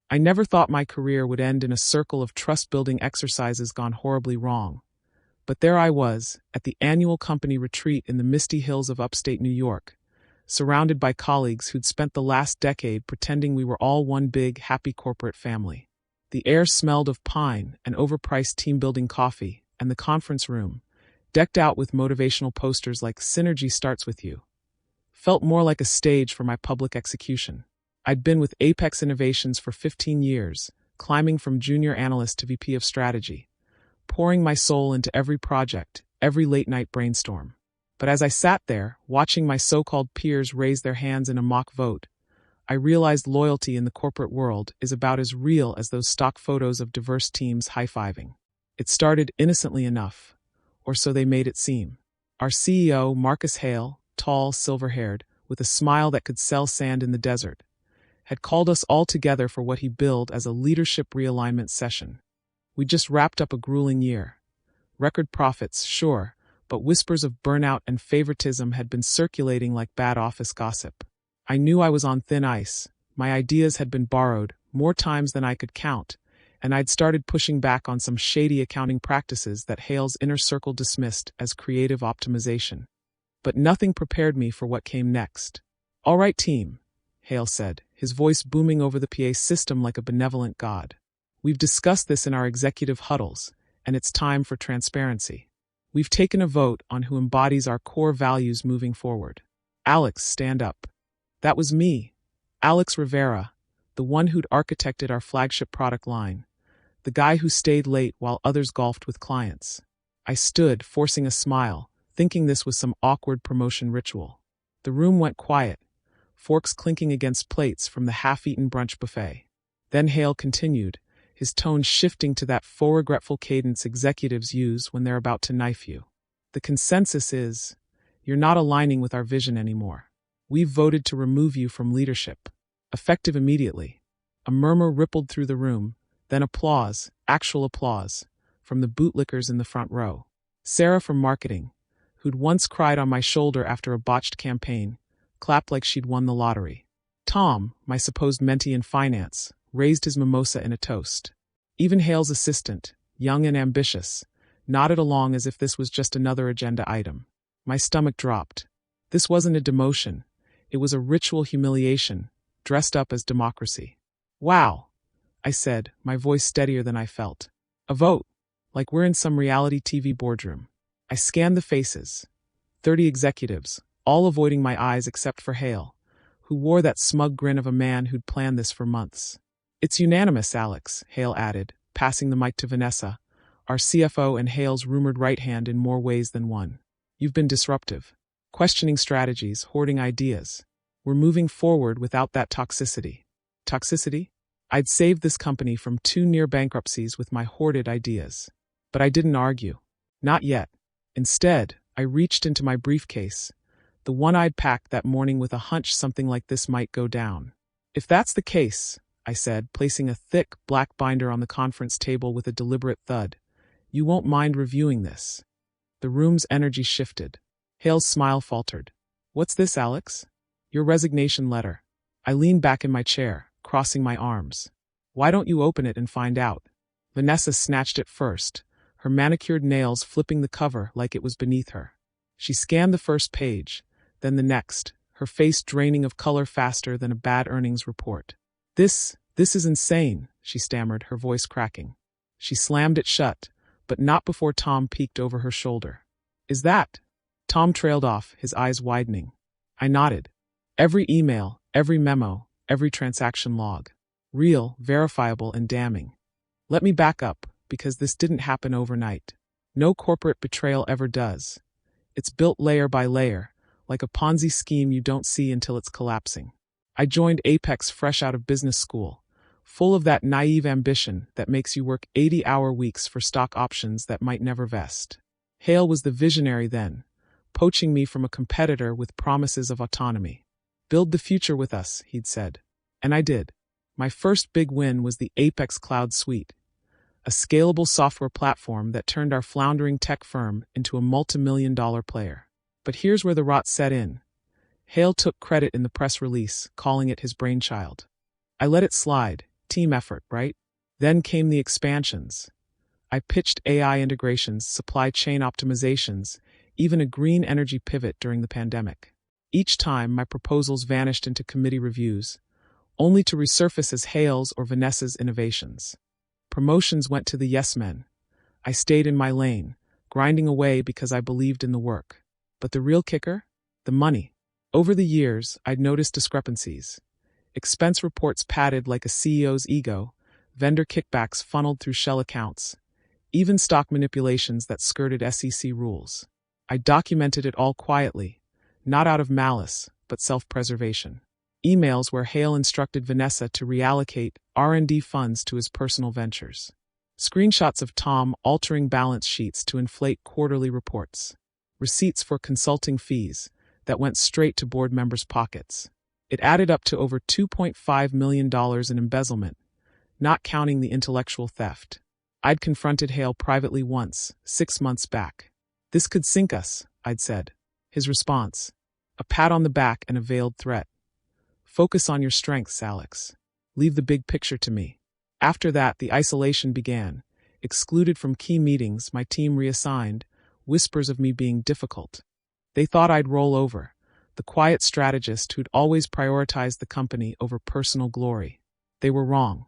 I never thought my career would end in a circle of trust-building exercises gone horribly wrong. But there I was, at the annual company retreat in the misty hills of upstate New York, surrounded by colleagues who'd spent the last decade pretending we were all one big, happy corporate family. The air smelled of pine and overpriced team-building coffee, and the conference room, decked out with motivational posters like "Synergy starts with you," felt more like a stage for my public execution. I'd been with Apex Innovations for 15 years, climbing from junior analyst to VP of strategy, pouring my soul into every project, every late-night brainstorm. But as I sat there, watching my so-called peers raise their hands in a mock vote, I realized loyalty in the corporate world is about as real as those stock photos of diverse teams high-fiving. It started innocently enough, or so they made it seem. Our CEO, Marcus Hale, tall, silver-haired, with a smile that could sell sand in the desert, had called us all together for what he billed as a leadership realignment session. We just wrapped up a grueling year. Record profits, sure, but whispers of burnout and favoritism had been circulating like bad office gossip. I knew I was on thin ice. My ideas had been borrowed, more times than I could count, and I'd started pushing back on some shady accounting practices that Hale's inner circle dismissed as creative optimization. But nothing prepared me for what came next. "All right, team," Hale said, his voice booming over the PA system like a benevolent god. "We've discussed this in our executive huddles, and it's time for transparency. We've taken a vote on who embodies our core values moving forward. Alex, stand up." That was me, Alex Rivera, the one who'd architected our flagship product line, the guy who stayed late while others golfed with clients. I stood, forcing a smile, thinking this was some awkward promotion ritual. The room went quiet, forks clinking against plates from the half-eaten brunch buffet. Then Hale continued, his tone shifting to that faux regretful cadence executives use when they're about to knife you. "The consensus is, you're not aligning with our vision anymore. We've voted to remove you from leadership. Effective immediately." A murmur rippled through the room, then applause, actual applause, from the bootlickers in the front row. Sarah from marketing, who'd once cried on my shoulder after a botched campaign, clapped like she'd won the lottery. Tom, my supposed mentee in finance, raised his mimosa in a toast. Even Hale's assistant, young and ambitious, nodded along as if this was just another agenda item. My stomach dropped. This wasn't a demotion. It was a ritual humiliation, dressed up as democracy. "Wow," I said, my voice steadier than I felt. "A vote, like we're in some reality TV boardroom." I scanned the faces. 30 executives, all avoiding my eyes except for Hale, who wore that smug grin of a man who'd planned this for months. "It's unanimous, Alex," Hale added, passing the mic to Vanessa, our CFO and Hale's rumored right hand in more ways than one. "You've been disruptive. Questioning strategies, hoarding ideas. We're moving forward without that toxicity." Toxicity? I'd saved this company from 2 near bankruptcies with my hoarded ideas. But I didn't argue. Not yet. Instead, I reached into my briefcase, the one I'd packed that morning with a hunch something like this might go down. "If that's the case," I said, placing a thick, black binder on the conference table with a deliberate thud, "you won't mind reviewing this." The room's energy shifted. Hale's smile faltered. "What's this, Alex?" "Your resignation letter." I leaned back in my chair, crossing my arms. "Why don't you open it and find out?" Vanessa snatched it first, her manicured nails flipping the cover like it was beneath her. She scanned the first page, then the next, her face draining of color faster than a bad earnings report. This is insane," she stammered, her voice cracking. She slammed it shut, but not before Tom peeked over her shoulder. "Is that?" Tom trailed off, his eyes widening. I nodded. Every email, every memo, every transaction log. Real, verifiable, and damning. Let me back up, because this didn't happen overnight. No corporate betrayal ever does. It's built layer by layer, like a Ponzi scheme you don't see until it's collapsing. I joined Apex fresh out of business school, full of that naive ambition that makes you work 80-hour weeks for stock options that might never vest. Hale was the visionary then, poaching me from a competitor with promises of autonomy. "Build the future with us," he'd said. And I did. My first big win was the Apex Cloud Suite, a scalable software platform that turned our floundering tech firm into a multi-million-dollar player. But here's where the rot set in. Hale took credit in the press release, calling it his brainchild. I let it slide, Team effort, right? Then came the expansions. I pitched AI integrations, supply chain optimizations, even a green energy pivot during the pandemic. Each time, my proposals vanished into committee reviews, only to resurface as Hale's or Vanessa's innovations. Promotions went to the yes men. I stayed in my lane, grinding away because I believed in the work. But the real kicker? The money. Over the years, I'd noticed discrepancies. Expense reports padded like a CEO's ego, vendor kickbacks funneled through shell accounts, even stock manipulations that skirted SEC rules. I documented it all quietly, not out of malice, but self-preservation. Emails where Hale instructed Vanessa to reallocate R&D funds to his personal ventures. Screenshots of Tom altering balance sheets to inflate quarterly reports. Receipts for consulting fees that went straight to board members' pockets. It added up to over $2.5 million in embezzlement, not counting the intellectual theft. I'd confronted Hale privately once, 6 months back. "This could sink us," I'd said. His response: a pat on the back and a veiled threat. "Focus on your strengths, Alex. Leave the big picture to me." After that, the isolation began. Excluded from key meetings, my team reassigned, whispers of me being difficult. They thought I'd roll over, the quiet strategist who'd always prioritized the company over personal glory. They were wrong.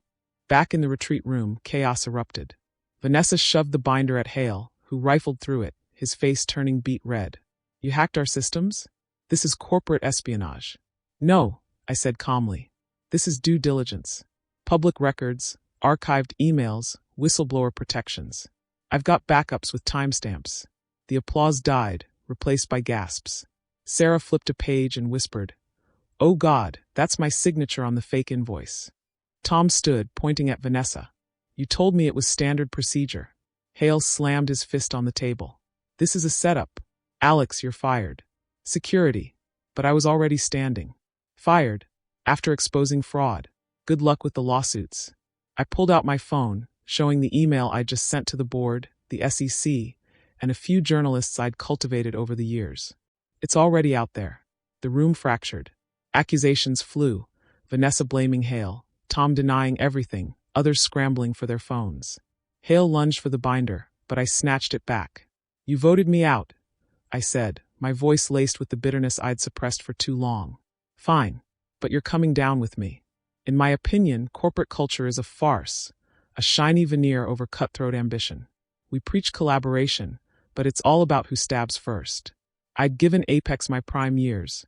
Back in the retreat room, chaos erupted. Vanessa shoved the binder at Hale, who rifled through it, his face turning beet red. "You hacked our systems? This is corporate espionage." "No," I said calmly. "This is due diligence. Public records, archived emails, whistleblower protections. I've got backups with timestamps." The applause died, replaced by gasps. Sarah flipped a page and whispered, "Oh God, that's my signature on the fake invoice." Tom stood, pointing at Vanessa. "You told me it was standard procedure." Hale slammed his fist on the table. "This is a setup. Alex, you're fired." "Security." But I was already standing. "Fired. After exposing fraud. Good luck with the lawsuits." I pulled out my phone, showing the email I'd just sent to the board, the SEC, and a few journalists I'd cultivated over the years. "It's already out there." The room fractured. Accusations flew, Vanessa blaming Hale, Tom denying everything, others scrambling for their phones. Hale lunged for the binder, but I snatched it back. "You voted me out," I said, my voice laced with the bitterness I'd suppressed for too long. "Fine, but you're coming down with me." In my opinion, corporate culture is a farce, a shiny veneer over cutthroat ambition. We preach collaboration, but it's all about who stabs first. I'd given Apex my prime years,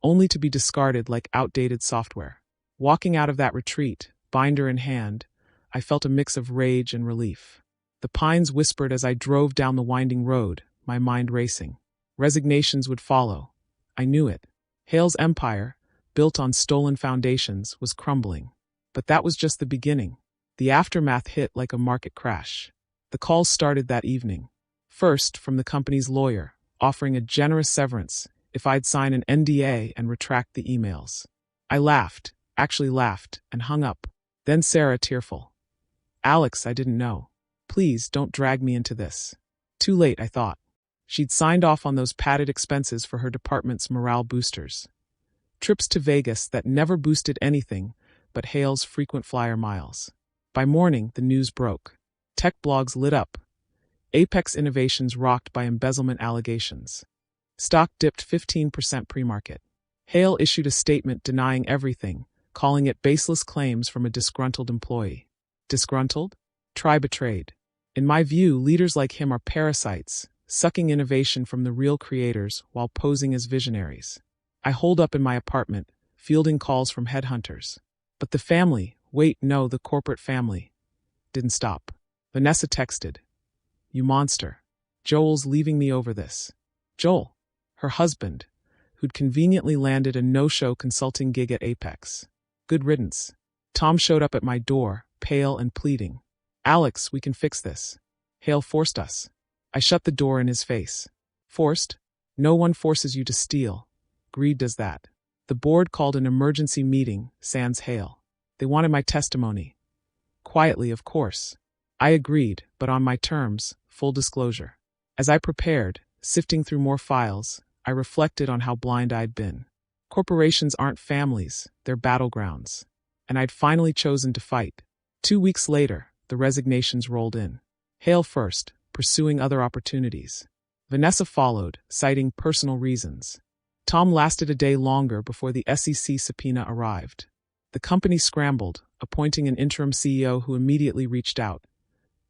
only to be discarded like outdated software. Walking out of that retreat, binder in hand, I felt a mix of rage and relief. The pines whispered as I drove down the winding road, my mind racing. Resignations would follow. I knew it. Hale's empire, built on stolen foundations, was crumbling. But that was just the beginning. The aftermath hit like a market crash. The calls started that evening. First, from the company's lawyer, offering a generous severance if I'd sign an NDA and retract the emails. I laughed, actually laughed, and hung up. Then Sarah, tearful. "Alex, I didn't know. Please don't drag me into this." Too late, I thought. She'd signed off on those padded expenses for her department's morale boosters. Trips to Vegas that never boosted anything but Hale's frequent flyer miles. By morning, the news broke. Tech blogs lit up. Apex Innovations rocked by embezzlement allegations. Stock dipped 15% pre-market. Hale issued a statement denying everything, calling it baseless claims from a disgruntled employee. Disgruntled? Try betrayed. In my view, leaders like him are parasites, sucking innovation from the real creators while posing as visionaries. I holed up in my apartment, fielding calls from headhunters. But the family, the corporate family, didn't stop. Vanessa texted, "You monster. Joel's leaving me over this." Joel, her husband, who'd conveniently landed a no-show consulting gig at Apex. Good riddance. Tom showed up at my door, pale and pleading. "Alex, we can fix this. Hale forced us." I shut the door in his face. "Forced? No one forces you to steal. Greed does that." The board called an emergency meeting, sans Hale. They wanted my testimony. Quietly, of course. I agreed, but on my terms, full disclosure. As I prepared, sifting through more files, I reflected on how blind I'd been. Corporations aren't families, they're battlegrounds. and I'd finally chosen to fight. 2 weeks later, the resignations rolled in. Hale first, pursuing other opportunities. Vanessa followed, citing personal reasons. Tom lasted a day longer before the SEC subpoena arrived. The company scrambled, appointing an interim CEO who immediately reached out.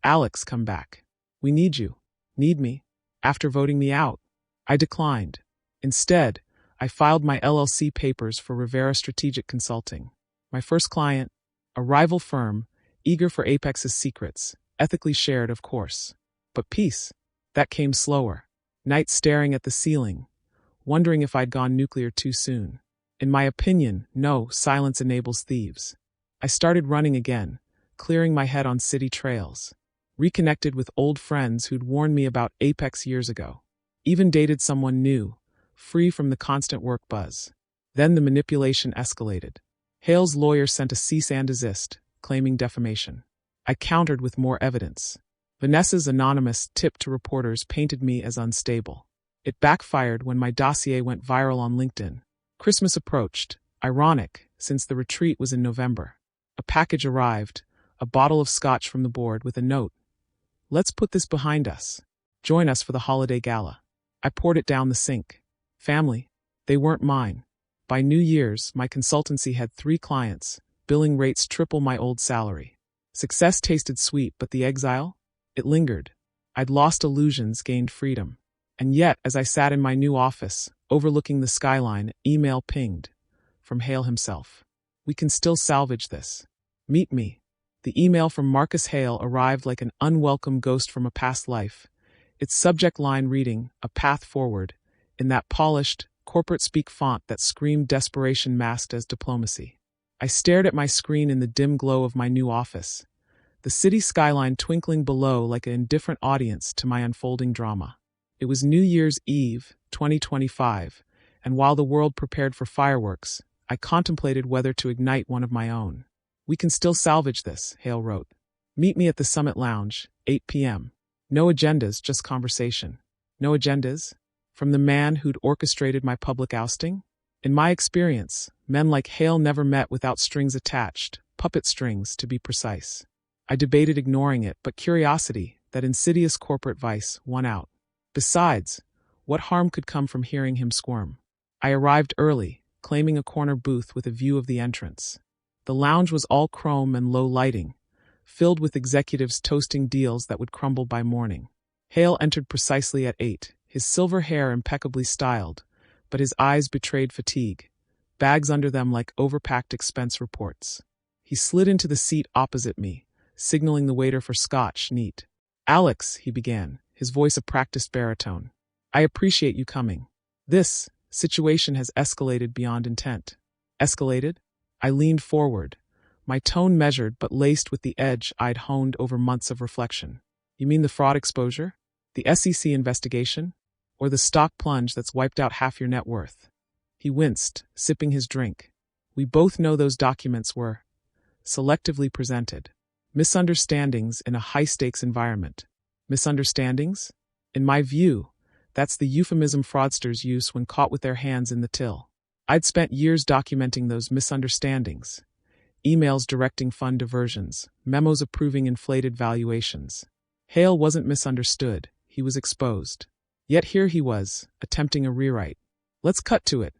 "Alex, come back. We need you." "Need me? After voting me out?" I declined. Instead, I filed my LLC papers for Rivera Strategic Consulting. My first client, a rival firm, eager for Apex's secrets, ethically shared, of course. But peace, that came slower. Nights staring at the ceiling, wondering if I'd gone nuclear too soon. In my opinion, no, silence enables thieves. I started running again, clearing my head on city trails. Reconnected with old friends who'd warned me about Apex years ago. Even dated someone new, free from the constant work buzz. Then the manipulation escalated. Hale's lawyer sent a cease and desist, claiming defamation. I countered with more evidence. Vanessa's anonymous tip to reporters painted me as unstable. It backfired when my dossier went viral on LinkedIn. Christmas approached, ironic, since the retreat was in November. A package arrived, a bottle of scotch from the board with a note. "Let's put this behind us. Join us for the holiday gala." I poured it down the sink. Family? They weren't mine. By New Year's, my consultancy had 3 clients, billing rates triple my old salary. Success tasted sweet, but the exile? It lingered. I'd lost illusions, gained freedom. And yet, as I sat in my new office, overlooking the skyline, email pinged. From Hale himself. "We can still salvage this. Meet me." The email from Marcus Hale arrived like an unwelcome ghost from a past life. Its subject line reading, "A Path Forward," in that polished, corporate-speak font that screamed desperation masked as diplomacy. I stared at my screen in the dim glow of my new office, the city skyline twinkling below like an indifferent audience to my unfolding drama. It was New Year's Eve, 2025, and while the world prepared for fireworks, I contemplated whether to ignite one of my own. "We can still salvage this," Hale wrote. "Meet me at the Summit Lounge, 8 p.m. No agendas, just conversation." No agendas? From the man who'd orchestrated my public ousting? In my experience, men like Hale never met without strings attached, puppet strings to be precise. I debated ignoring it, but curiosity, that insidious corporate vice, won out. Besides, what harm could come from hearing him squirm? I arrived early, claiming a corner booth with a view of the entrance. The lounge was all chrome and low lighting, filled with executives toasting deals that would crumble by morning. Hale entered precisely at 8, his silver hair impeccably styled, but his eyes betrayed fatigue, bags under them like overpacked expense reports. He slid into the seat opposite me, signaling the waiter for scotch, neat. "Alex," he began, his voice a practiced baritone. "I appreciate you coming. This situation has escalated beyond intent." Escalated? I leaned forward, my tone measured but laced with the edge I'd honed over months of reflection. "You mean the fraud exposure? The SEC investigation? Or the stock plunge that's wiped out half your net worth?" He winced, sipping his drink. "We both know those documents were selectively presented. Misunderstandings in a high-stakes environment." Misunderstandings? In my view, that's the euphemism fraudsters use when caught with their hands in the till. I'd spent years documenting those misunderstandings. Emails directing fund diversions, memos approving inflated valuations. Hale wasn't misunderstood, he was exposed. Yet here he was, attempting a rewrite. "Let's cut to it,"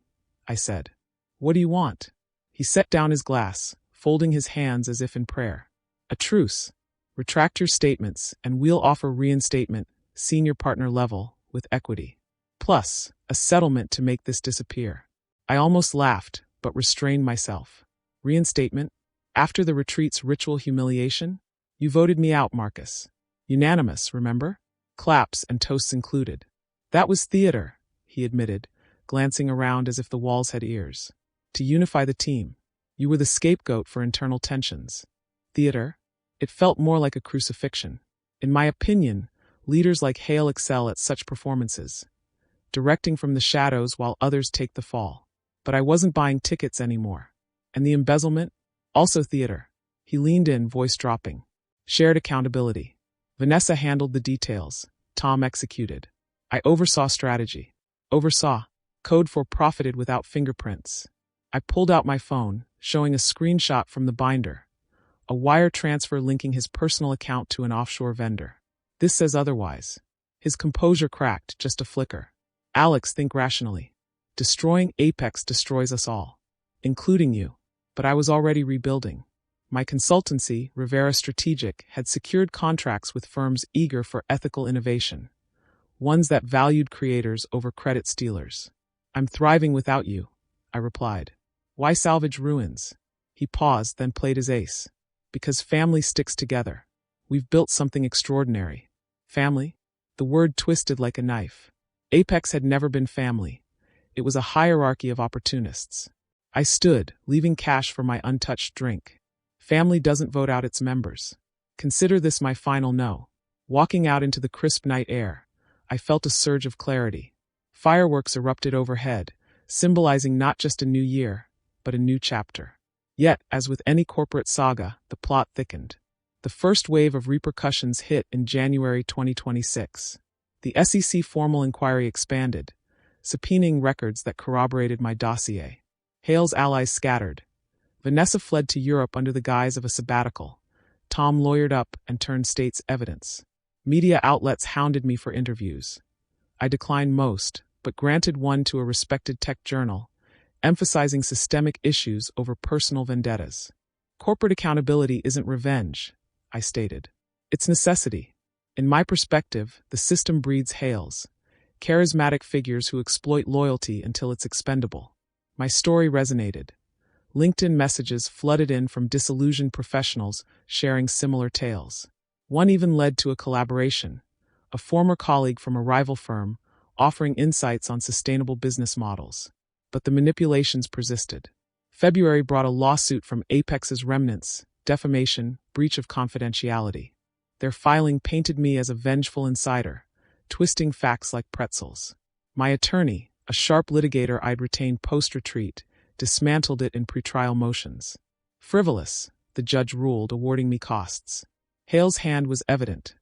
I said. "What do you want?" He set down his glass, folding his hands as if in prayer. "A truce. Retract your statements, and we'll offer reinstatement, senior partner level, with equity. Plus, a settlement to make this disappear." I almost laughed, but restrained myself. "Reinstatement? After the retreat's ritual humiliation? You voted me out, Marcus. Unanimous, remember? Claps and toasts included." "That was theater," he admitted, glancing around as if the walls had ears. "To unify the team. You were the scapegoat for internal tensions." Theater? It felt more like a crucifixion. In my opinion, leaders like Hale excel at such performances, directing from the shadows while others take the fall. But I wasn't buying tickets anymore. And the embezzlement? Also theater. He leaned in, voice dropping. Shared accountability. Vanessa handled the details. Tom executed. I oversaw strategy. Oversaw. Code for profited without fingerprints. I pulled out my phone, showing a screenshot from the binder, a wire transfer linking his personal account to an offshore vendor. This says otherwise. His composure cracked, just a flicker. Alex, think rationally. Destroying Apex destroys us all, including you. But I was already rebuilding. My consultancy, Rivera Strategic, had secured contracts with firms eager for ethical innovation, ones that valued creators over credit stealers. I'm thriving without you, I replied. Why salvage ruins? He paused, then played his ace. Because family sticks together. We've built something extraordinary. Family? The word twisted like a knife. Apex had never been family. It was a hierarchy of opportunists. I stood, leaving cash for my untouched drink. Family doesn't vote out its members. Consider this my final no. Walking out into the crisp night air, I felt a surge of clarity. Fireworks erupted overhead, symbolizing not just a new year, but a new chapter. Yet, as with any corporate saga, the plot thickened. The first wave of repercussions hit in January 2026. The SEC formal inquiry expanded, subpoenaing records that corroborated my dossier. Hale's allies scattered. Vanessa fled to Europe under the guise of a sabbatical. Tom lawyered up and turned state's evidence. Media outlets hounded me for interviews. I declined most, but granted one to a respected tech journal, emphasizing systemic issues over personal vendettas. Corporate accountability isn't revenge, I stated. It's necessity. In my perspective, the system breeds Hales, charismatic figures who exploit loyalty until it's expendable. My story resonated. LinkedIn messages flooded in from disillusioned professionals sharing similar tales. One even led to a collaboration, a former colleague from a rival firm offering insights on sustainable business models. But the manipulations persisted. February brought a lawsuit from Apex's remnants, defamation, breach of confidentiality. Their filing painted me as a vengeful insider, twisting facts like pretzels. My attorney, a sharp litigator I'd retained post-retreat, dismantled it in pretrial motions. Frivolous, the judge ruled, awarding me costs. Hale's hand was evident.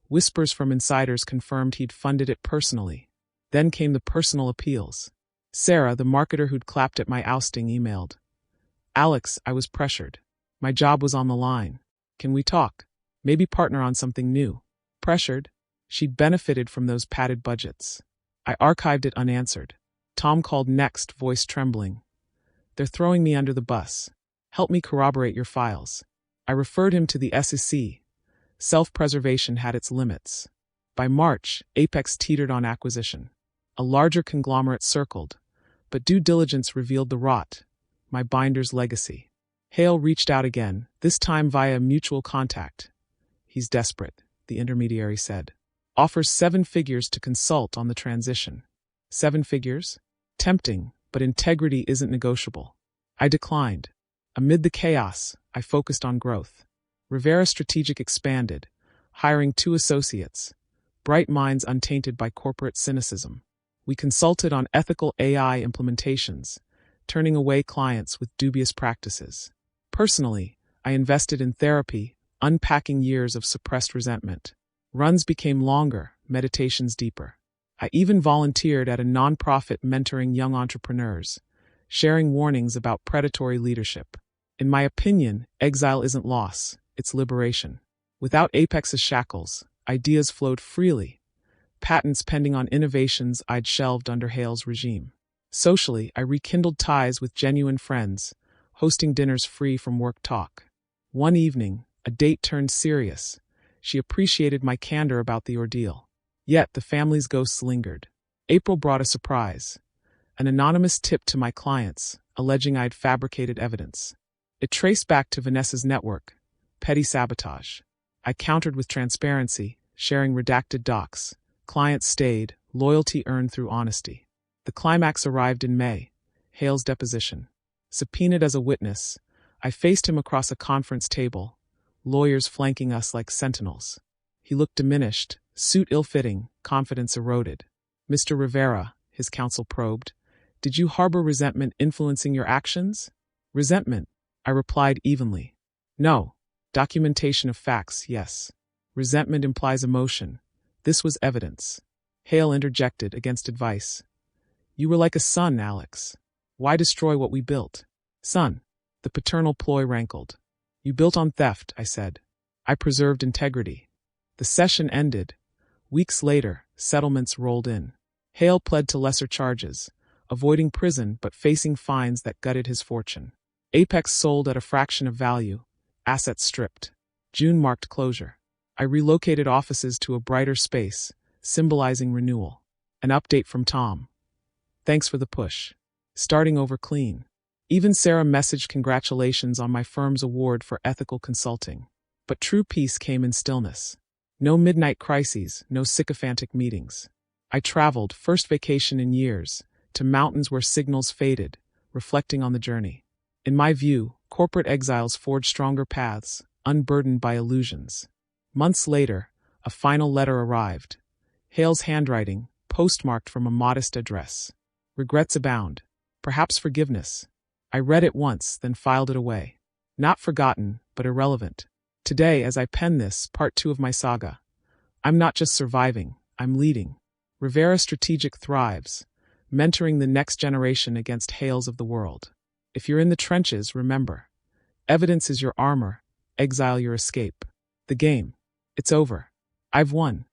Whispers from insiders confirmed he'd funded it personally. Then came the personal appeals. Sarah, the marketer who'd clapped at my ousting, emailed. Alex, I was pressured. My job was on the line. Can we talk? Maybe partner on something new. Pressured? She'd benefited from those padded budgets. I archived it unanswered. Tom called next, voice trembling. They're throwing me under the bus. Help me corroborate your files. I referred him to the SEC. Self-preservation had its limits. By March, Apex teetered on acquisition. A larger conglomerate circled, but due diligence revealed the rot, my binder's legacy. Hale reached out again, this time via a mutual contact. He's desperate, the intermediary said. Offers 7 figures to consult on the transition. 7 figures? Tempting, but integrity isn't negotiable. I declined. Amid the chaos, I focused on growth. Rivera Strategic expanded, hiring 2 associates, bright minds untainted by corporate cynicism. We consulted on ethical AI implementations, turning away clients with dubious practices. Personally, I invested in therapy, unpacking years of suppressed resentment. Runs became longer, meditations deeper. I even volunteered at a nonprofit mentoring young entrepreneurs, sharing warnings about predatory leadership. In my opinion, exile isn't loss, it's liberation. Without Apex's shackles, ideas flowed freely, patents pending on innovations I'd shelved under Hale's regime. Socially, I rekindled ties with genuine friends, hosting dinners free from work talk. One evening, a date turned serious. She appreciated my candor about the ordeal. Yet the family's ghosts lingered. April brought a surprise. An anonymous tip to my clients, alleging I'd fabricated evidence. It traced back to Vanessa's network. Petty sabotage. I countered with transparency, sharing redacted docs. Clients stayed, loyalty earned through honesty. The climax arrived in May. Hale's deposition. Subpoenaed as a witness, I faced him across a conference table, lawyers flanking us like sentinels. He looked diminished, suit ill-fitting, confidence eroded. Mr. Rivera, his counsel probed, did you harbor resentment influencing your actions? Resentment, I replied evenly. No. Documentation of facts, yes. Resentment implies emotion. This was evidence. Hale interjected against advice. You were like a son, Alex. Why destroy what we built? Son. The paternal ploy rankled. You built on theft, I said. I preserved integrity. The session ended. Weeks later, settlements rolled in. Hale pled to lesser charges, avoiding prison but facing fines that gutted his fortune. Apex sold at a fraction of value, assets stripped. June marked closure. I relocated offices to a brighter space, symbolizing renewal. An update from Tom. Thanks for the push. Starting over clean. Even Sarah messaged congratulations on my firm's award for ethical consulting. But true peace came in stillness. No midnight crises, no sycophantic meetings. I traveled, first vacation in years, to mountains where signals faded, reflecting on the journey. In my view, corporate exiles forged stronger paths, unburdened by illusions. Months later, a final letter arrived. Hale's handwriting, postmarked from a modest address. Regrets abound. Perhaps forgiveness. I read it once, then filed it away. Not forgotten, but irrelevant. Today, as I pen this, part 2 of my saga, I'm not just surviving, I'm leading. Rivera Strategic thrives, mentoring the next generation against Hales of the world. If you're in the trenches, remember, evidence is your armor, exile your escape. The game, it's over. I've won.